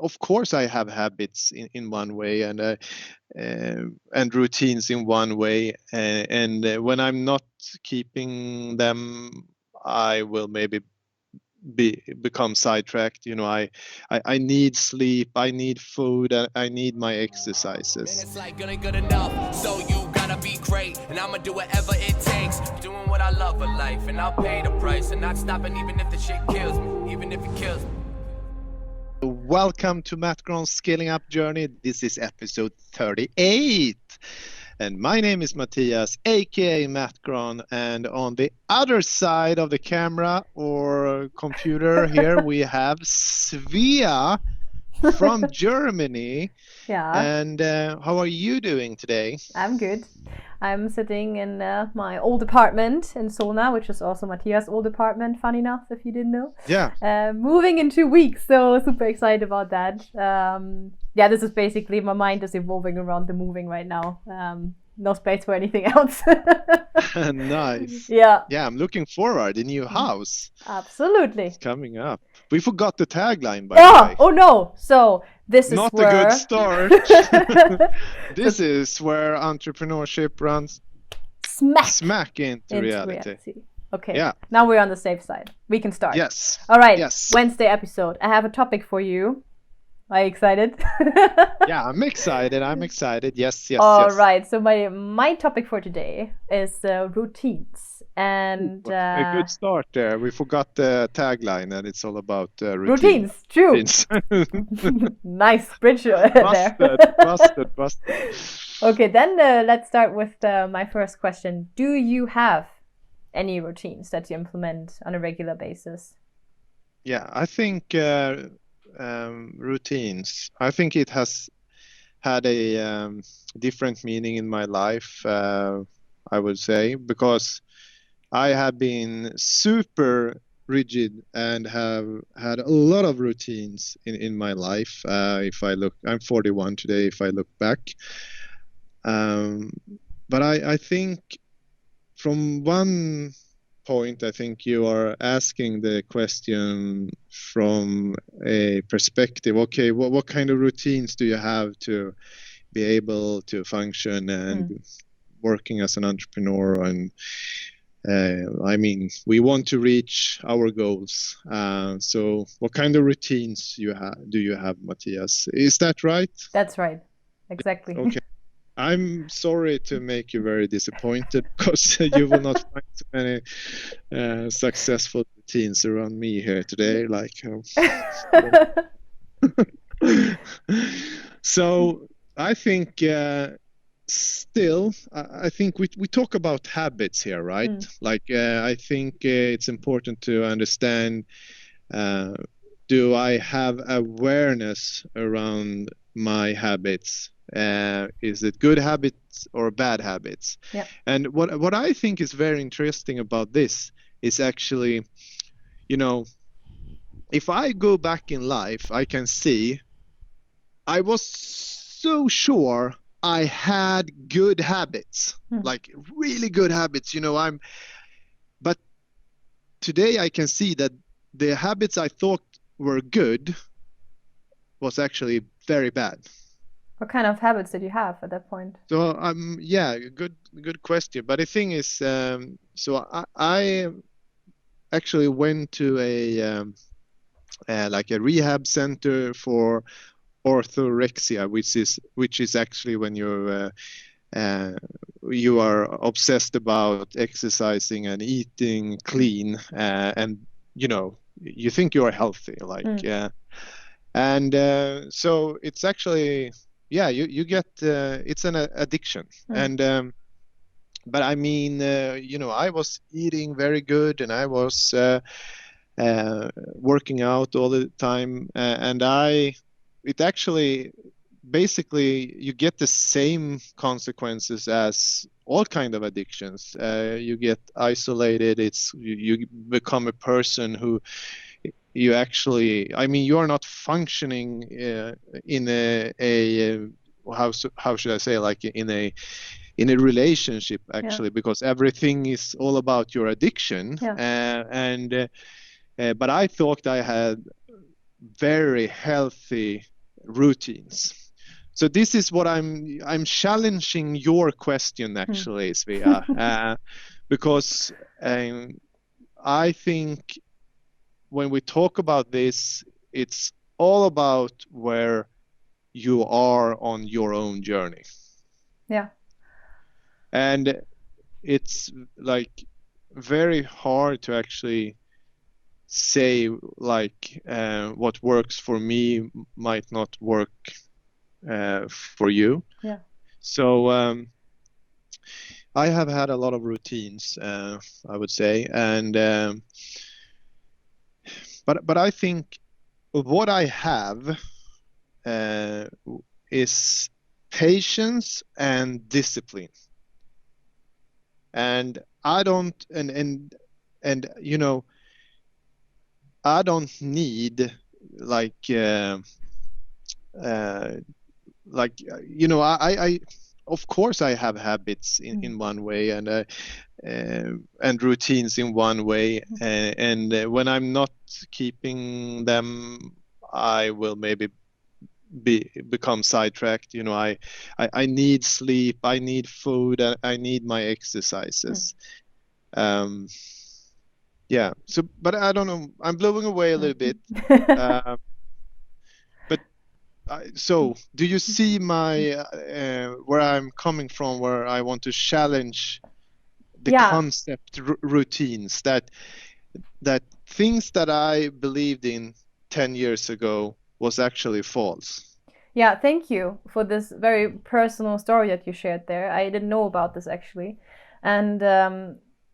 of course I have habits in one way and routines in one way, and when I'm not keeping them, I will maybe become sidetracked. I need sleep, I need food, I need my exercises. It's like good enough, so you gotta be great, and I'ma do whatever it takes, doing what I love for life, and I'll pay the price, and not stopping even if the shit kills me, even if it kills me. Welcome to MattGron's Scaling Up Journey. This is episode 38. And my name is Mattias, aka MattGron, and on the other side of the camera or computer here we have Svea from Germany. Yeah. And how are you doing today? I'm good. I'm sitting in my old apartment in Solna, which is also Mattias' old apartment, fun enough, if you didn't know. Yeah. Moving in 2 weeks, so super excited about that. Yeah, this is basically, my mind is evolving around the moving right now. No space for anything else. Nice. Yeah. Yeah, I'm looking forward. The new house. Absolutely. It's coming up. We forgot the tagline, by the way. Oh no! So this is not where... a good start. This is where entrepreneurship runs smack into reality. Okay. Yeah. Now we're on the safe side. We can start. Yes. All right. Yes. Wednesday episode. I have a topic for you. Are you excited? Yeah, I'm excited. Yes. All right. So my topic for today is routines. And a good start there. We forgot the tagline, and it's all about routines. True. Routines. Nice bridge there. Busted. Okay, then let's start with my first question. Do you have any routines that you implement on a regular basis? Yeah, I think routines. I think it has had a different meaning in my life, I would say, because I have been super rigid and have had a lot of routines in my life. If I look, I'm 41 today, if I look back. But I think from one point, I think you are asking the question from a perspective, okay, what kind of routines do you have to be able to function and working as an entrepreneur? And I mean, we want to reach our goals. So what kind of routines do you have, Mattias? Is that right? That's right. Exactly. Okay. I'm sorry to make you very disappointed because you will not find so many successful routines around me here today. So I think still, I think we talk about habits here, right? I think it's important to understand, do I have awareness around my habits? Is it good habits or bad habits? Yeah. And what I think is very interesting about this is actually, if I go back in life, I can see I was so sure I had good habits, like really good habits, but today I can see that the habits I thought were good was actually very bad. What kind of habits did you have at that point? So yeah, good question. But the thing is, so I actually went to a rehab center for orthorexia, which is actually when you are obsessed about exercising and eating clean, and you think you are healthy, and so it's actually, yeah, you get it's an addiction. And but I mean, I was eating very good, and I was working out all the time, and it actually, basically, you get the same consequences as all kind of addictions. You get isolated. You become a person who you actually, I mean, you are not functioning in a how should I say, like in a relationship, actually, because everything is all about your addiction. But I thought I had very healthy routines. So this is what I'm challenging your question actually, Svea, because I think when we talk about this, it's all about where you are on your own journey. Yeah. And it's like very hard to actually say like what works for me might not work for you. Yeah. So I have had a lot of routines, I would say, and but I think what I have is patience and discipline, and I don't and you know, I don't need like you know, I of course I have habits in one way and routines in one way, and when I'm not keeping them, I will maybe become sidetracked. You know, I need sleep, I need food, I need my exercises. Yeah. So, but I don't know. I'm blowing away a little bit. But so, do you see my where I'm coming from? Where I want to challenge the concept routines, that things that I believed in 10 years ago was actually false. Yeah, thank you for this very personal story that you shared there. I didn't know about this actually, and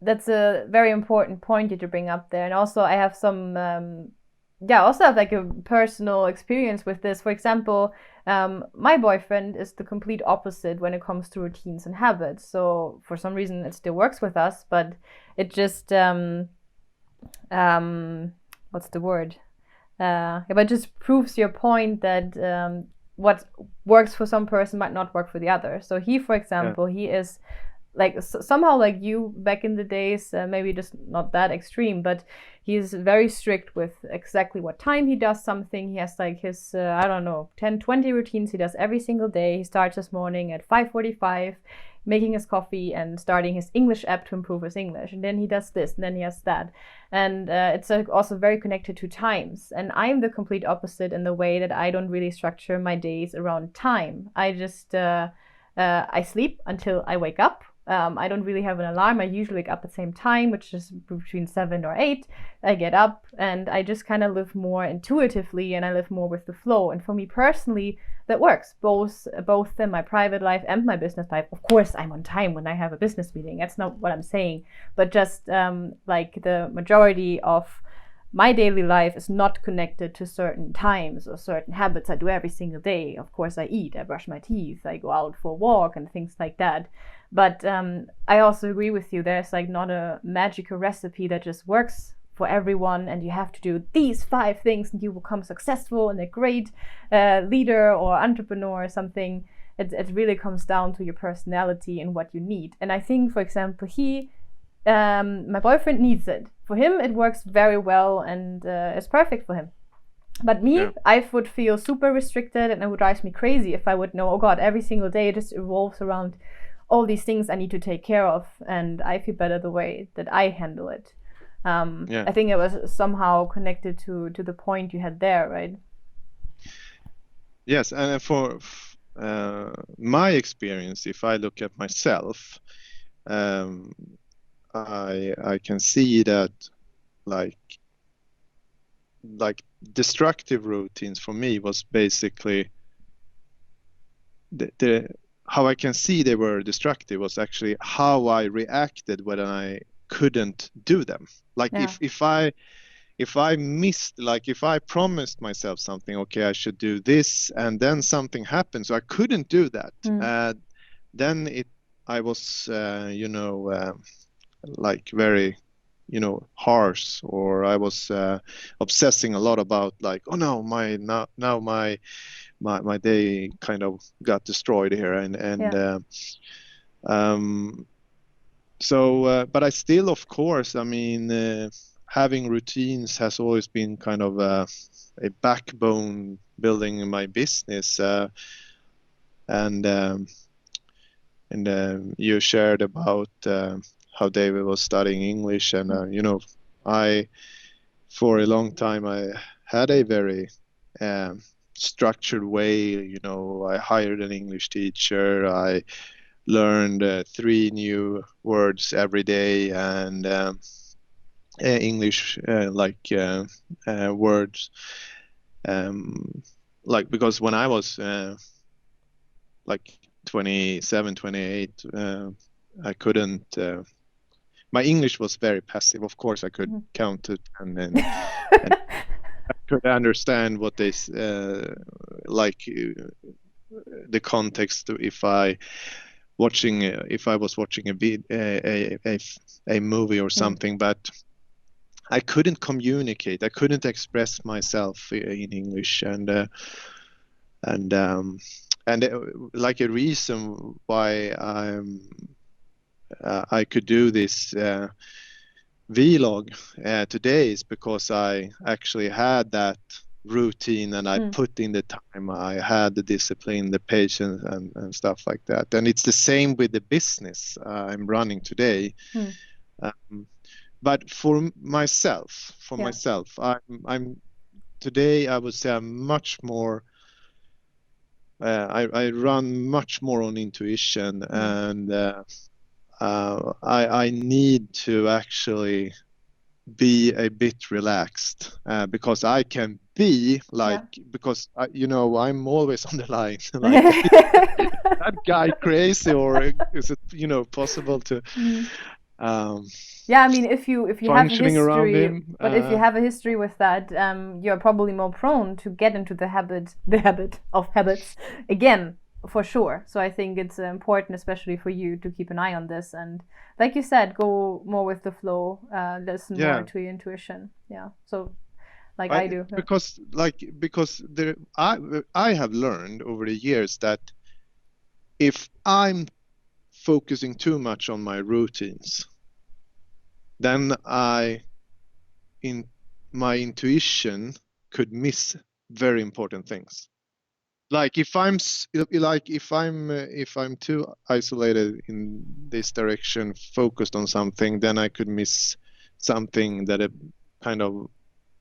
that's a very important point that you bring up there. And also, I have some, also have like a personal experience with this. For example, my boyfriend is the complete opposite when it comes to routines and habits. So for some reason, it still works with us, but it just, what's the word? But it just proves your point that what works for some person might not work for the other. So he, for example, he is like somehow like you back in the days, maybe just not that extreme, but he's very strict with exactly what time he does something. He has like his, 10, 20 routines he does every single day. He starts his morning at 5:45, making his coffee and starting his English app to improve his English. And then he does this, and then he has that. And it's also very connected to times. And I'm the complete opposite in the way that I don't really structure my days around time. I just, I sleep until I wake up. I don't really have an alarm. I usually wake up at the same time, which is between 7 or 8. I get up and I just kind of live more intuitively, and I live more with the flow. And for me personally, that works both in my private life and my business life. Of course, I'm on time when I have a business meeting. That's not what I'm saying. But just like the majority of my daily life is not connected to certain times or certain habits I do every single day. Of course, I eat, I brush my teeth, I go out for a walk and things like that. But I also agree with you. There's like not a magical recipe that just works for everyone, and you have to do these 5 things and you will become successful and a great leader or entrepreneur or something. It really comes down to your personality and what you need. And I think, for example, my boyfriend needs it. For him, it works very well and it's perfect for him. But me, I would feel super restricted, and it would drive me crazy if I would know, oh God, every single day it just revolves around all these things I need to take care of, and I feel better the way that I handle it. I think it was somehow connected to the point you had there, right? Yes, and for my experience, if I look at myself, I can see that like destructive routines for me was basically the how I can see they were destructive was actually how I reacted when I couldn't do them. Like if I missed, like if I promised myself something, okay, I should do this, and then something happened, so I couldn't do that. Then I was, like very, harsh, or I was obsessing a lot about like, oh no, now my day kind of got destroyed here, but I still, of course, I mean, having routines has always been kind of a backbone building my business. And you shared about how David was studying English, and I, for a long time, I had a very structured way. I hired an English teacher. I learned 3 new words every day, and English words. Because when I was 27, 28, I couldn't. My English was very passive. Of course, I could count it, and I could understand what they the context. If I was watching a movie or something, but I couldn't communicate. I couldn't express myself in English, and like a reason why I could do this vlog today is because I actually had that routine, and I put in the time. I had the discipline, the patience, and stuff like that. And it's the same with the business I'm running today. But for myself, I'm today, I would say I'm much more. I run much more on intuition, and I need to actually be a bit relaxed because I can be because I'm always on the line. Like, that guy crazy, or is it possible to? Yeah, I mean, if you have a history, around him, but if you have a history with that, you're probably more prone to get into the habit of habits again, for sure. So I think it's important, especially for you, to keep an eye on this, and like you said, go more with the flow, listen more to your intuition. Yeah. So I do. Because I have learned over the years that if I'm focusing too much on my routines, then my intuition could miss very important things. Like if I'm too isolated in this direction, focused on something, then I could miss something that kind of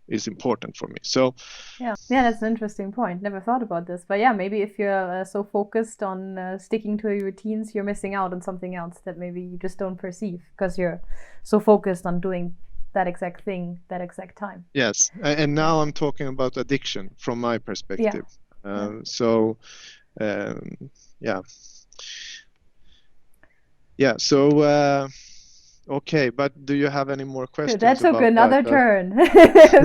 is important for me. So yeah, that's an interesting point. Never thought about this, but yeah, maybe if you're so focused on sticking to your routines, you're missing out on something else that maybe you just don't perceive because you're so focused on doing that exact thing, that exact time. Yes, and now I'm talking about addiction from my perspective. So okay, but do you have any more questions? That took another turn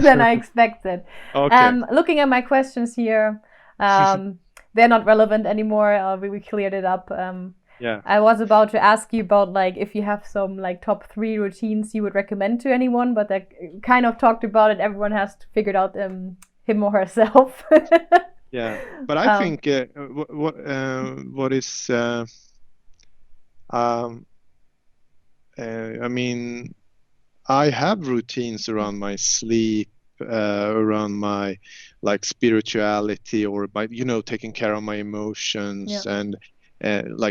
than I expected. Okay. Looking at my questions here, they're not relevant anymore. We cleared it up. I was about to ask you about if you have some top 3 routines you would recommend to anyone, but that kind of talked about it. Everyone has to figure it out him or herself. Yeah, but I think what is I mean, I have routines around my sleep, around my spirituality, or by taking care of my emotions, and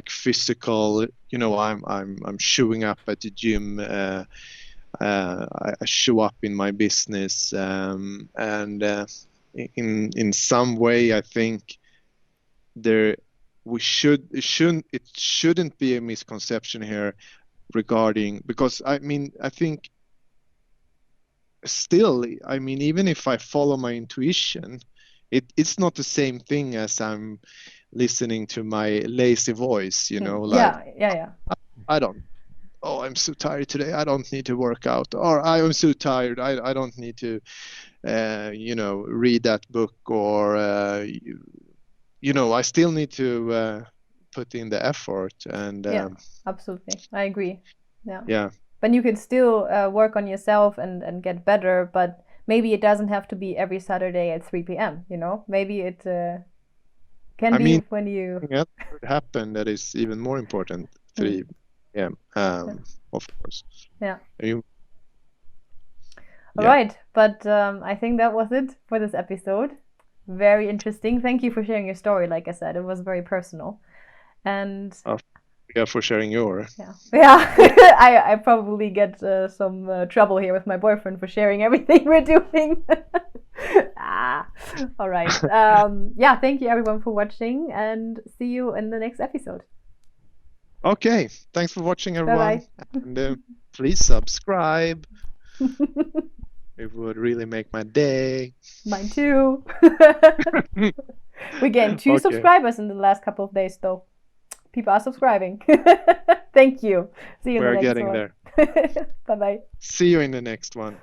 physical. I'm showing up at the gym. I show up in my business, and in some way, I think it shouldn't be a misconception here regarding, because I think still, even if I follow my intuition, it's not the same thing as I'm listening to my lazy voice, I'm so tired today, I don't need to work out, or I am so tired, I don't need to read that book, or I still need to put in the effort, and absolutely, I agree. But you can still work on yourself and get better, but maybe it doesn't have to be every Saturday at 3 p.m. Maybe it can be when you happen that is even more important. 3 p.m. Of course. All right, but I think that was it for this episode. Very interesting. Thank you for sharing your story. Like I said, it was very personal. And Yeah, for sharing your. yeah. I probably get some trouble here with my boyfriend for sharing everything we're doing. All right. Yeah, thank you everyone for watching, and see you in the next episode. Okay, thanks for watching, everyone. Bye-bye. And please subscribe. It would really make my day. Mine too. We gained 2 Okay. subscribers in the last couple of days, though. People are subscribing. Thank you. See you in We're the next getting one. there. Bye-bye. See you in the next one.